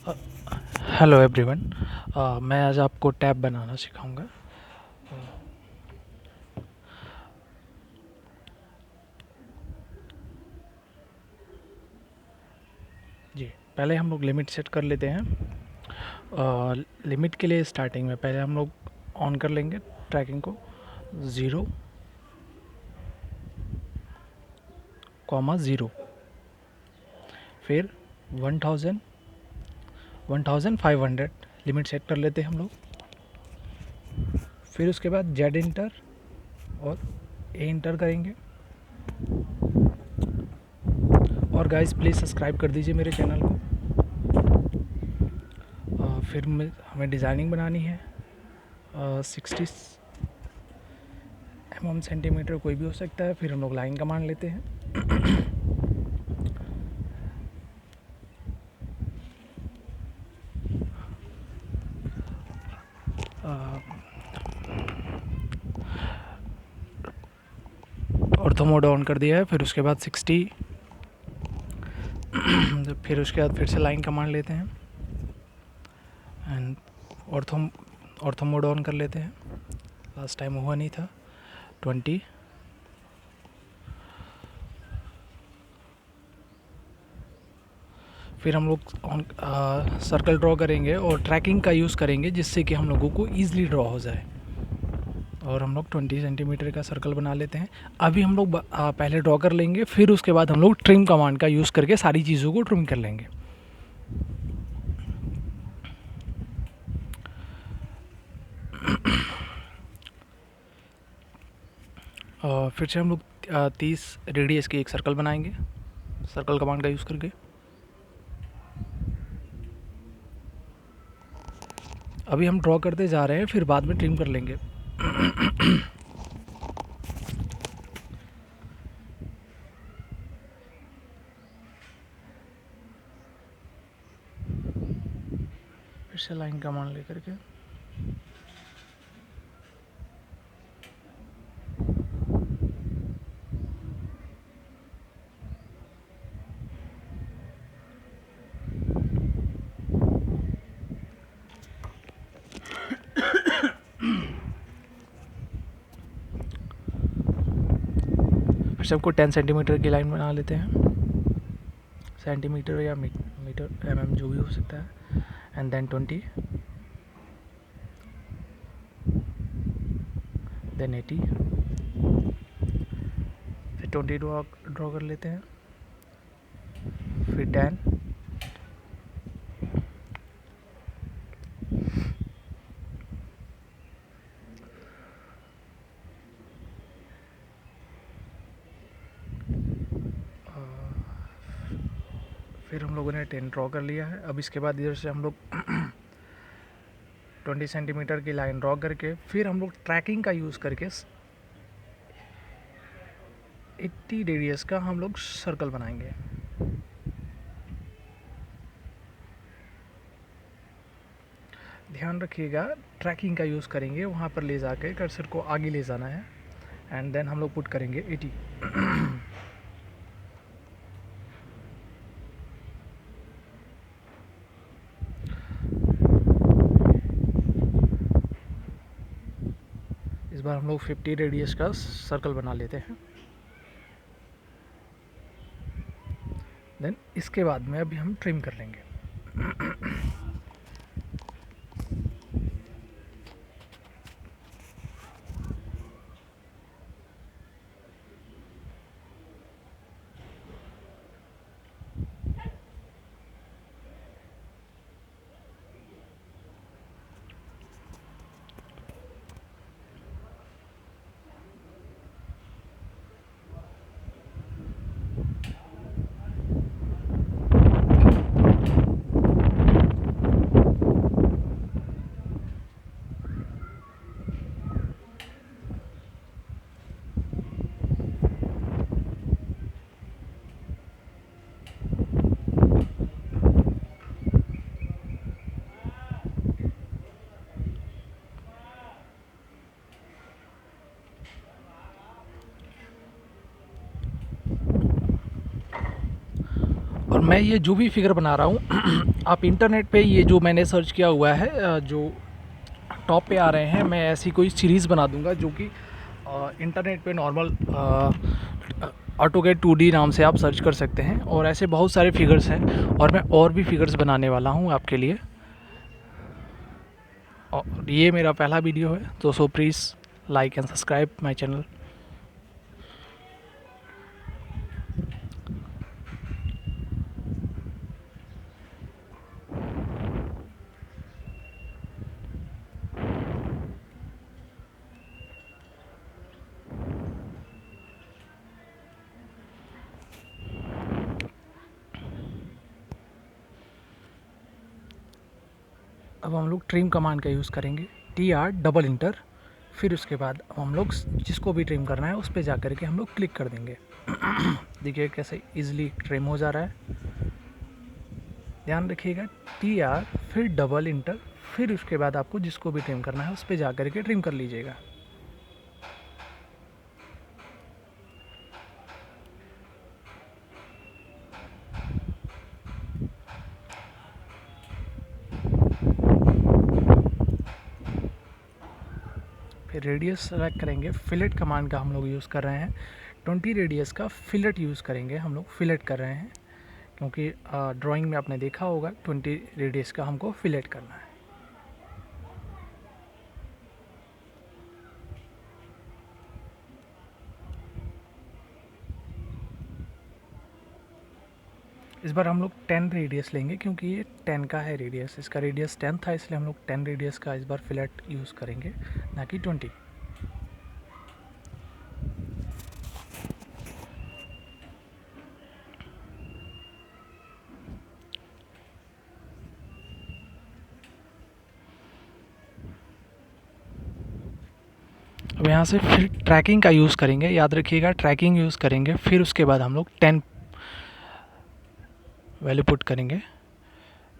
Hello everyone. मैं आज आपको टैब बनाना सिखाऊंगा। जी, पहले हम लोग लिमिट सेट कर लेते हैं। लिमिट के लिए स्टार्टिंग में पहले हम लोग ऑन कर लेंगे ट्रैकिंग को 0,0, फिर 1000, 1500 लिमिट सेट कर लेते हैं हम लोग। फिर उसके बाद जेड इंटर और ए इंटर करेंगे। और गाइस प्लीज़ सब्सक्राइब कर दीजिए मेरे चैनल को। फिर हमें डिज़ाइनिंग बनानी है। 60 सेंटीमीटर कोई भी हो सकता है। फिर हम लोग लाइन कमांड लेते हैं। ऑर्थो मोड ऑन कर दिया है। फिर उसके बाद 60 फिर उसके बाद फिर से लाइन कमांड लेते हैं एंड ऑर्थो मोड ऑन कर लेते हैं। लास्ट टाइम हुआ नहीं था। 20, फिर हम लोग सर्कल ड्रॉ करेंगे और ट्रैकिंग का यूज़ करेंगे जिससे कि हम लोगों को ईज़िली ड्रॉ हो जाए। और हम लोग 20 सेंटीमीटर का सर्कल बना लेते हैं। अभी हम लोग पहले ड्रॉ कर लेंगे, फिर उसके बाद हम लोग ट्रिम कमांड का यूज़ करके सारी चीज़ों को ट्रिम कर लेंगे। फिर से हम लोग 30 रेडियस की एक सर्कल बनाएंगे सर्कल कमांड का यूज़ करके। अभी हम ड्रॉ करते जा रहे हैं, फिर बाद में ट्रिम कर लेंगे। फिर से लाइन कमांड लेकर के फिर सबको 10 सेंटीमीटर की लाइन बना लेते हैं। सेंटीमीटर या मीटर mm जो भी हो सकता है। एंड देन 20, देन 80, फिर 20 ड्रॉ कर लेते हैं। फिर 10, फिर हम लोगों ने 10 ड्रॉ कर लिया है। अब इसके बाद इधर से हम लोग 20 सेंटीमीटर की लाइन ड्रॉ करके फिर हम लोग ट्रैकिंग का यूज़ करके 80 रेडियस का हम लोग सर्कल बनाएंगे। ध्यान रखिएगा, ट्रैकिंग का यूज़ करेंगे, वहाँ पर ले जाकर कर्सर को आगे ले जाना है एंड देन हम लोग पुट करेंगे 80। इस बार हम लोग 50 रेडियस का सर्कल बना लेते हैं। देन इसके बाद में अभी हम ट्रिम कर लेंगे। मैं ये जो भी फिगर बना रहा हूँ आप इंटरनेट पे ये जो मैंने सर्च किया हुआ है जो टॉप पे आ रहे हैं, मैं ऐसी कोई सीरीज़ बना दूंगा जो कि इंटरनेट पे नॉर्मल ऑटोकैड 2D नाम से आप सर्च कर सकते हैं। और ऐसे बहुत सारे फिगर्स हैं और मैं और भी फिगर्स बनाने वाला हूँ आपके लिए। और ये मेरा पहला वीडियो है तो so please like and subscribe my channel. अब हम लोग ट्रिम कमांड का यूज़ करेंगे, TR डबल इंटर। फिर उसके बाद अब हम लोग जिसको भी ट्रिम करना है उस पर जा कर के हम लोग क्लिक कर देंगे। देखिए कैसे इजीली ट्रिम हो जा रहा है। ध्यान रखिएगा, TR फिर डबल इंटर, फिर उसके बाद आपको जिसको भी ट्रिम करना है उस पर जा कर के ट्रिम कर लीजिएगा। फिर रेडियस सेलेक्ट करेंगे, फिलेट कमांड का हम लोग यूज़ कर रहे हैं। 20 रेडियस का फिलेट यूज़ करेंगे, हम लोग फिलेट कर रहे हैं क्योंकि ड्राइंग में आपने देखा होगा 20 रेडियस का हमको फिलेट करना है। इस बार हम लोग 10 रेडियस लेंगे क्योंकि ये 10 का है रेडियस, इसका रेडियस 10 था इसलिए हम लोग 10 रेडियस का इस बार फिलेट यूज़ करेंगे, ना कि 20। अब यहाँ से फिर ट्रैकिंग का यूज़ करेंगे, याद रखिएगा ट्रैकिंग यूज़ करेंगे। फिर उसके बाद हम लोग 10 वैल्यू पुट करेंगे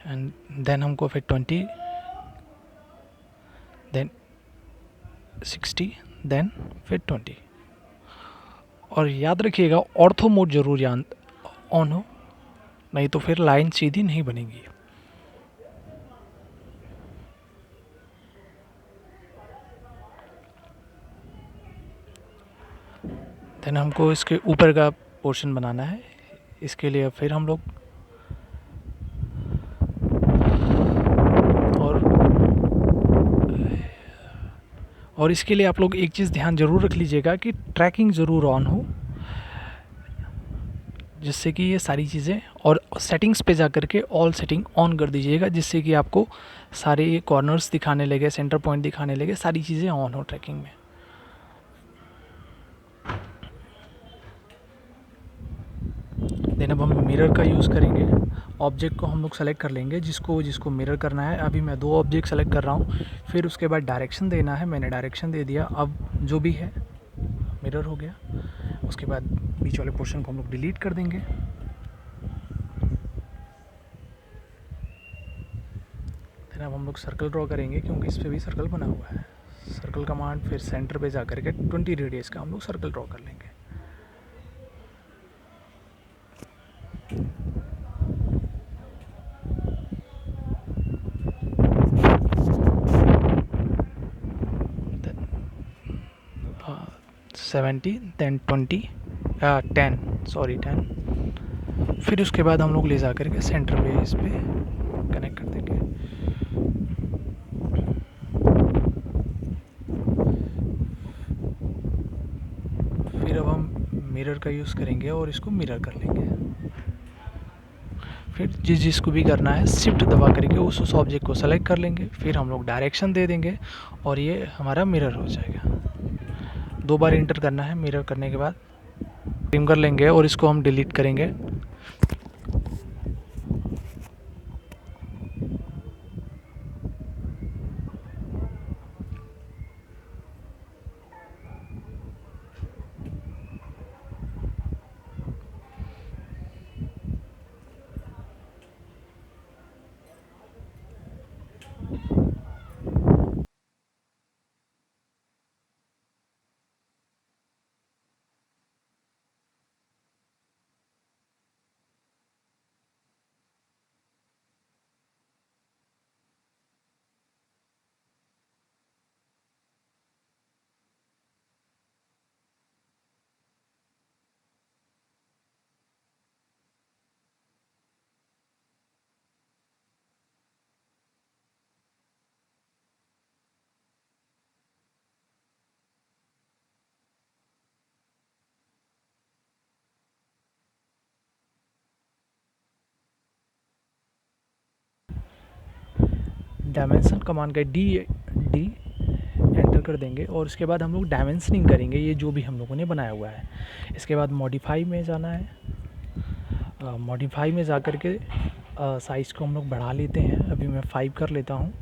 एंड देन हमको फिर 20, देन 60, देन फिर 20। और याद रखिएगा ऑर्थो मोड जरूर ऑन हो, नहीं तो फिर लाइन सीधी नहीं बनेगी। देन हमको इसके ऊपर का पोर्शन बनाना है, इसके लिए फिर हम लोग और इसके लिए आप लोग एक चीज़ ध्यान ज़रूर रख लीजिएगा कि ट्रैकिंग ज़रूर ऑन हो, जिससे कि ये सारी चीज़ें, और सेटिंग्स पे जा कर के ऑल सेटिंग ऑन कर दीजिएगा जिससे कि आपको सारे कॉर्नर्स दिखाने लगे, सेंटर पॉइंट दिखाने लगे, सारी चीज़ें ऑन हो ट्रैकिंग में। देन अब हम मिरर का यूज़ करेंगे। ऑब्जेक्ट को हम लोग सेलेक्ट कर लेंगे जिसको जिसको मिरर करना है। अभी मैं 2 ऑब्जेक्ट सेलेक्ट कर रहा हूँ। फिर उसके बाद डायरेक्शन देना है, मैंने डायरेक्शन दे दिया। अब जो भी है मिरर हो गया। उसके बाद बीच वाले पोर्शन को हम लोग डिलीट कर देंगे। फिर अब हम लोग सर्कल ड्रॉ करेंगे क्योंकि इस पर भी सर्कल बना हुआ है। सर्कल कमांड, फिर सेंटर पे जा कर के 20 रेडियस का हम लोग सर्कल ड्रॉ कर लेंगे। uh, 70, then 20, 10, sorry 10। फिर उसके बाद हम लोग ले जा कर के सेंटर पे इस पे कनेक्ट कर देंगे। फिर अब हम मिरर का यूज़ करेंगे और इसको मिरर कर लेंगे। फिर जिसको भी करना है शिफ्ट दबा करके उस ऑब्जेक्ट को सेलेक्ट कर लेंगे। फिर हम लोग डायरेक्शन दे देंगे और ये हमारा मिरर हो जाएगा। 2 बार इंटर करना है। मिरर करने के बाद ट्रिम कर लेंगे और इसको हम डिलीट करेंगे। डायमेंशन कमांड का डी एंटर कर देंगे और उसके बाद हम लोग डायमेंशनिंग करेंगे ये जो भी हम लोगों ने बनाया हुआ है। इसके बाद मॉडिफाई में जाना है। मॉडिफाई में जा कर के साइज़ को हम लोग बढ़ा लेते हैं। अभी मैं 5 कर लेता हूँ।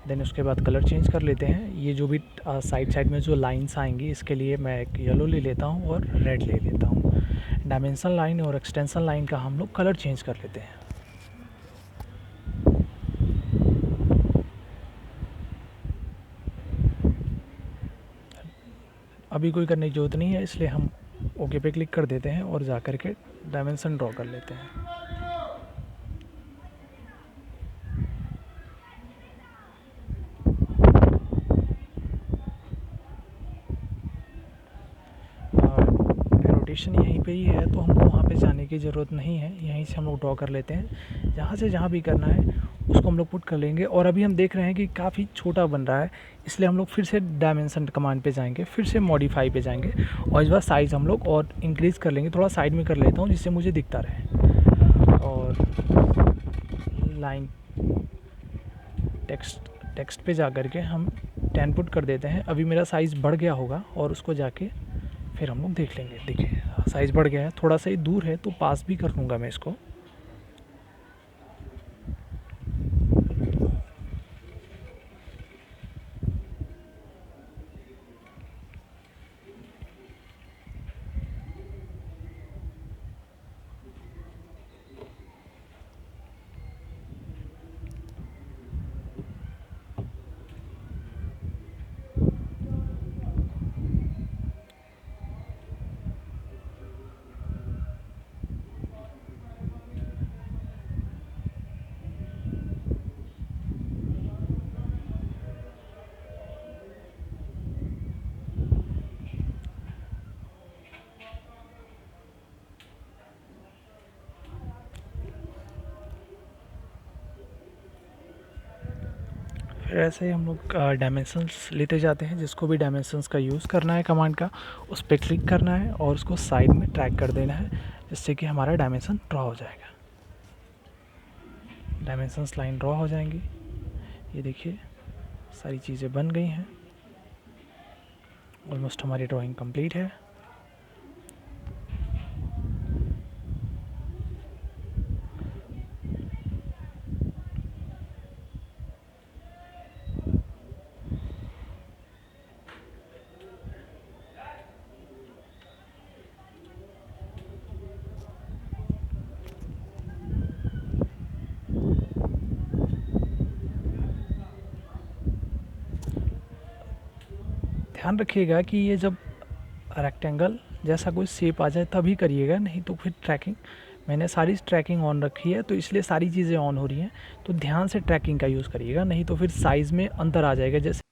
देन उसके बाद कलर चेंज कर लेते हैं। ये जो भी साइड में जो लाइंस आएंगी इसके लिए मैं एक येलो ले लेता हूँ और रेड ले लेता हूँ। डायमेंशन लाइन और एक्सटेंशन लाइन का हम लोग कलर चेंज कर लेते हैं। अभी कोई करने की ज़रूरत नहीं है, इसलिए हम ओके पे क्लिक कर देते हैं और जा कर के डायमेंशन ड्रॉ कर लेते हैं। रोटेशन यहीं पे ही है तो हमको वहाँ पे जाने की ज़रूरत नहीं है, यहीं से हम लोग ड्रॉ कर लेते हैं। जहाँ से जहाँ भी करना है उसको हम लोग पुट कर लेंगे। और अभी हम देख रहे हैं कि काफ़ी छोटा बन रहा है, इसलिए हम लोग फिर से डायमेंशन कमांड पे जाएंगे, फिर से मॉडिफाई पे जाएंगे और इस बार साइज़ हम लोग और इंक्रीज़ कर लेंगे। थोड़ा साइड में कर लेता हूँ जिससे मुझे दिखता रहे। और लाइन टेक्स्ट पे जा कर के हम 10 पुट कर देते हैं। अभी मेरा साइज़ बढ़ गया होगा और उसको जाके फिर हम लोग देख लेंगे। देखिए साइज़ बढ़ गया है, थोड़ा सा ही दूर है तो पास भी कर लूँगा मैं इसको। फिर ऐसे ही हम लोग डायमेंशंस लेते जाते हैं। जिसको भी डायमेंशंस का यूज़ करना है कमांड का, उस पर क्लिक करना है और उसको साइड में ट्रैक कर देना है, जिससे कि हमारा डायमेंशन ड्रॉ हो जाएगा। डायमेंशंस लाइन ड्रॉ हो जाएंगी। ये देखिए सारी चीज़ें बन गई हैं। ऑलमोस्ट हमारी ड्राइंग कंप्लीट है। ध्यान रखिएगा कि ये जब रेक्टेंगल जैसा कोई शेप आ जाए तभी करिएगा, नहीं तो फिर ट्रैकिंग, मैंने सारी ट्रैकिंग ऑन रखी है तो इसलिए सारी चीज़ें ऑन हो रही हैं, तो ध्यान से ट्रैकिंग का यूज़ करिएगा, नहीं तो फिर साइज़ में अंतर आ जाएगा। जैसे